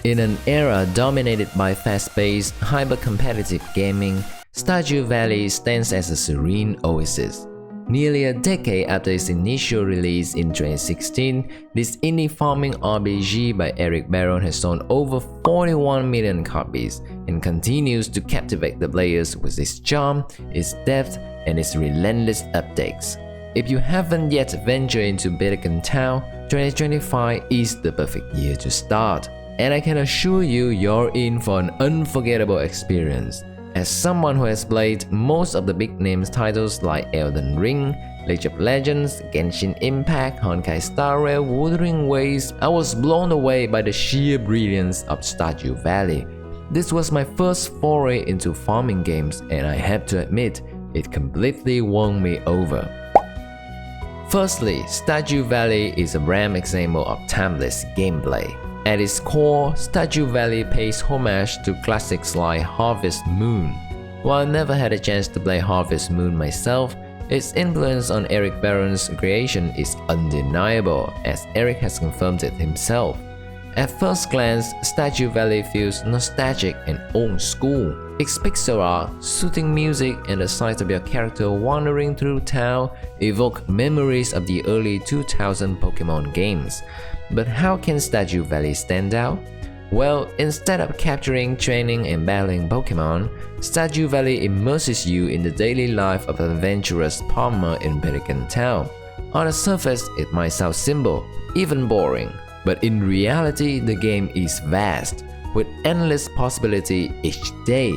In an era dominated by fast-paced, hyper-competitive gaming, Stardew Valley stands as a serene oasis. Nearly a decade after its initial release in 2016, this indie farming RPG by Eric Barron has sold over 41 million copies and continues to captivate the players with its charm, its depth, and its relentless updates. If you haven't yet ventured into Pelican Town, 2025 is the perfect year to start, and I can assure you you're in for an unforgettable experience. As someone who has played most of the big names titles like Elden Ring, League of Legends, Genshin Impact, Honkai Star Rail, Wuthering Waves, I was blown away by the sheer brilliance of Stardew Valley. This was my first foray into farming games, and I have to admit, it completely won me over. Firstly, Stardew Valley is a prime example of timeless gameplay. At its core, Stardew Valley pays homage to classics like Harvest Moon. While I never had a chance to play Harvest Moon myself, its influence on Eric Barron's creation is undeniable, as Eric has confirmed it himself. At first glance, Stardew Valley feels nostalgic and old school. Its pixel art, soothing music, and the sight of your character wandering through town evoke memories of the early 2000 Pokemon games. But how can Stardew Valley stand out? Well, instead of capturing, training, and battling Pokemon, Stardew Valley immerses you in the daily life of an adventurous farmer in Pelican Town. On the surface, it might sound simple, even boring, but in reality, the game is vast, with endless possibility each day.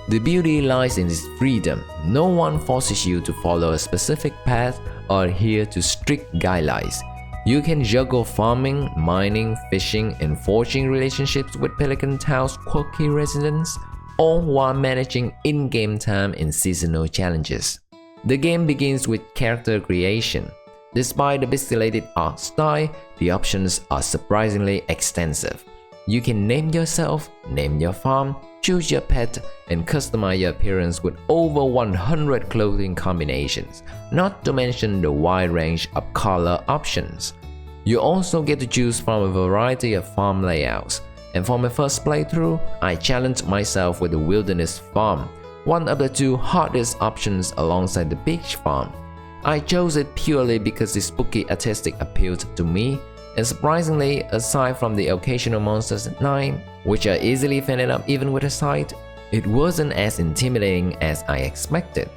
The beauty lies in its freedom. No one forces you to follow a specific path or adhere to strict guidelines. You can juggle farming, mining, fishing, and forging relationships with Pelican Town's quirky residents, all while managing in-game time and seasonal challenges. The game begins with character creation. Despite the pixelated art style, the options are surprisingly extensive. You can name yourself, name your farm, choose your pet, and customize your appearance with over 100 clothing combinations, not to mention the wide range of color options. You also get to choose from a variety of farm layouts, and for my first playthrough, I challenged myself with the Wilderness Farm, one of the two hardest options alongside the Beach Farm. I chose it purely because the spooky artistic appealed to me, and surprisingly, aside from the occasional monsters at night, which are easily fended up even with a sight, it wasn't as intimidating as I expected.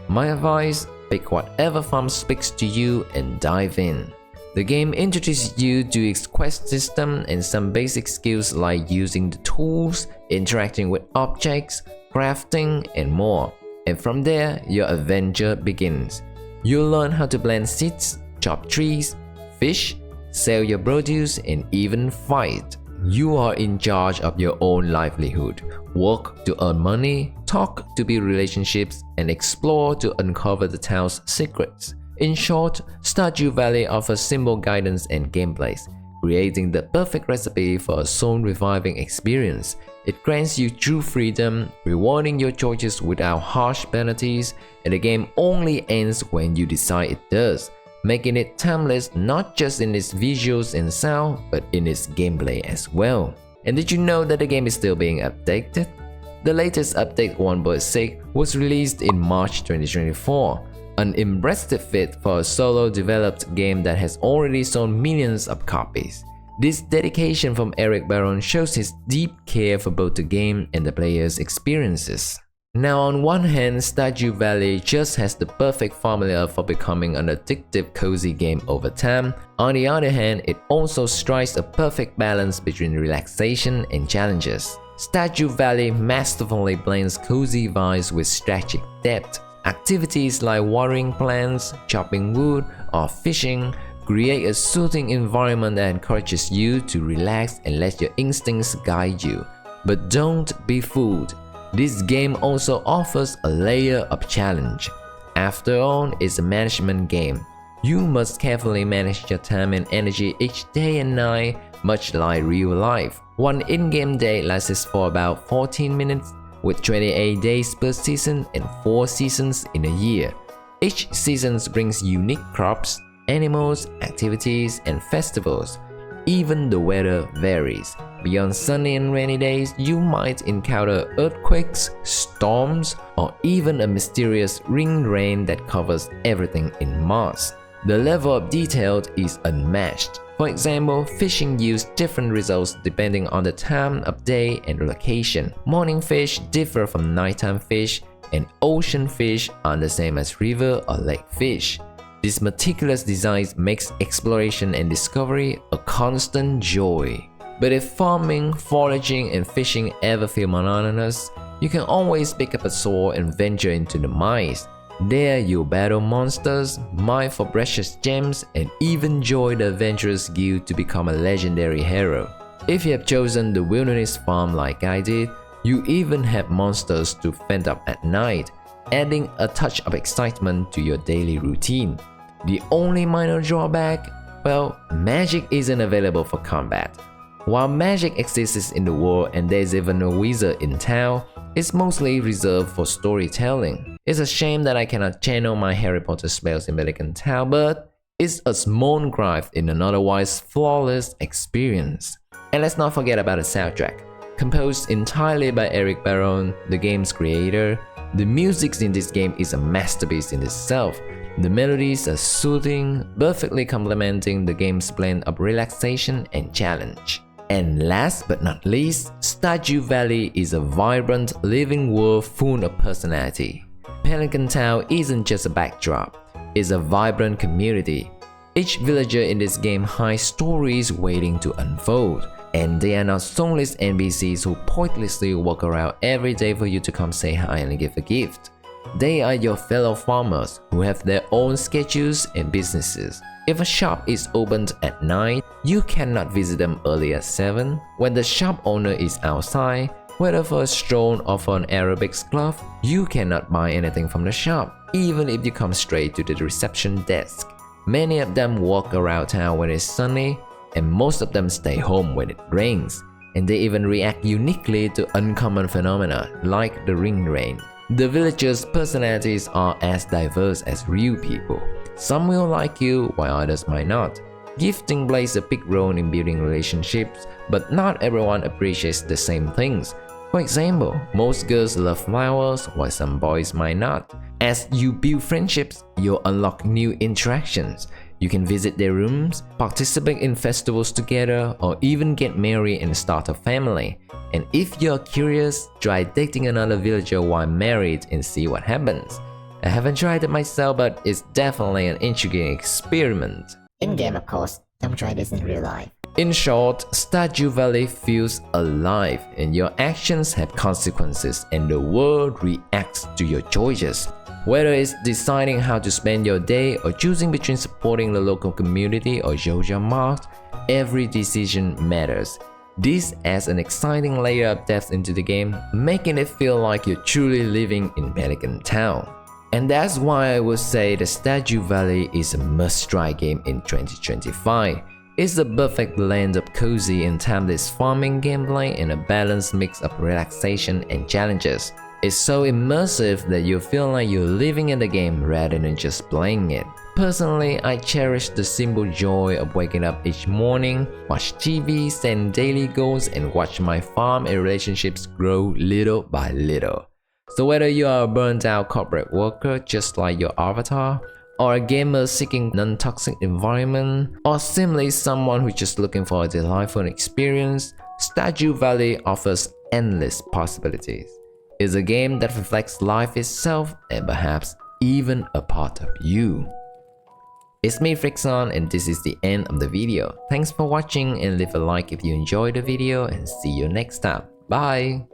My advice: pick whatever farm speaks to you and dive in. The game introduces you to its quest system and some basic skills like using the tools, interacting with objects, crafting, and more. And from there, your adventure begins. You'll learn how to plant seeds, chop trees, fish, sell your produce, and even fight. You are in charge of your own livelihood. Work to earn money, talk to build relationships, and explore to uncover the town's secrets. In short, Stardew Valley offers simple guidance and gameplays, creating the perfect recipe for a soul-reviving experience. It grants you true freedom, rewarding your choices without harsh penalties, and the game only ends when you decide it does, making it timeless not just in its visuals and sound, but in its gameplay as well. And did you know that the game is still being updated? The latest update 1.6 was released in March 2024, an impressive feat for a solo-developed game that has already sold millions of copies. This dedication from Eric Barron shows his deep care for both the game and the player's experiences. Now, on one hand, Stardew Valley just has the perfect formula for becoming an addictive, cozy game over time. On the other hand, it also strikes a perfect balance between relaxation and challenges. Stardew Valley masterfully blends cozy vibes with strategic depth. Activities like watering plants, chopping wood, or fishing create a soothing environment that encourages you to relax and let your instincts guide you. But don't be fooled. This game also offers a layer of challenge. After all, it's a management game. You must carefully manage your time and energy each day and night, much like real life. One in-game day lasts for about 14 minutes, with 28 days per season and 4 seasons in a year. Each season brings unique crops, animals, activities, and festivals. Even the weather varies, Beyond sunny and rainy days, you might encounter earthquakes, storms, or even a mysterious ring rain that covers everything in Mars. The level of detail is unmatched. For example, fishing yields different results depending on the time of day and location. Morning fish differ from nighttime fish, and ocean fish aren't the same as river or lake fish. This meticulous design makes exploration and discovery a constant joy. But if farming, foraging, and fishing ever feel monotonous, you can always pick up a sword and venture into the mines. There you'll battle monsters, mine for precious gems, and even join the adventurous guild to become a legendary hero. If you have chosen the wilderness farm like I did, you even have monsters to fend up at night, adding a touch of excitement to your daily routine. The only minor drawback? Well, magic isn't available for combat. While magic exists in the world and there's even a wizard in town, it's mostly reserved for storytelling. It's a shame that I cannot channel my Harry Potter spells in Pelican Town, but it's a small gripe in an otherwise flawless experience. And let's not forget about the soundtrack. Composed entirely by Eric Barron, the game's creator, the music in this game is a masterpiece in itself. The melodies are soothing, perfectly complementing the game's blend of relaxation and challenge. And last but not least, Stardew Valley is a vibrant, living world full of personality. Pelican Town isn't just a backdrop, it's a vibrant community. Each villager in this game has stories waiting to unfold, and they are not soulless NPCs who pointlessly walk around every day for you to come say hi and give a gift. They are your fellow farmers who have their own schedules and businesses. If a shop is opened at 9, you cannot visit them early at 7. When the shop owner is outside, whether for a stroll or for an aerobics club, you cannot buy anything from the shop, even if you come straight to the reception desk. Many of them walk around town when it's sunny, and most of them stay home when it rains. And they even react uniquely to uncommon phenomena like the ring rain. The villagers' personalities are as diverse as real people. Some will like you, while others might not. Gifting plays a big role in building relationships, but not everyone appreciates the same things. For example, most girls love flowers, while some boys might not. As you build friendships, you'll unlock new interactions. You can visit their rooms, participate in festivals together, or even get married and start a family. And if you're curious, try dating another villager while married and see what happens. I haven't tried it myself, but it's definitely an intriguing experiment. In-game, of course. Don't try this in real life. In short, Stardew Valley feels alive, and your actions have consequences, and the world reacts to your choices. Whether it's deciding how to spend your day or choosing between supporting the local community or Joja Mart, every decision matters. This adds an exciting layer of depth into the game, making it feel like you're truly living in Pelican Town. And that's why I would say the Stardew Valley is a must-try game in 2025. It's the perfect blend of cozy and timeless farming gameplay and a balanced mix of relaxation and challenges. It's so immersive that you feel like you're living in the game rather than just playing it. Personally, I cherish the simple joy of waking up each morning, watch TV, set daily goals, and watch my farm and relationships grow little by little. So whether you are a burnt out corporate worker just like your avatar, or a gamer seeking non-toxic environment, or simply someone who's just looking for a delightful experience, Stardew Valley offers endless possibilities. It's a game that reflects life itself and perhaps even a part of you. It's me Frickson, and this is the end of the video. Thanks for watching, and leave a like if you enjoyed the video, and see you next time. Bye!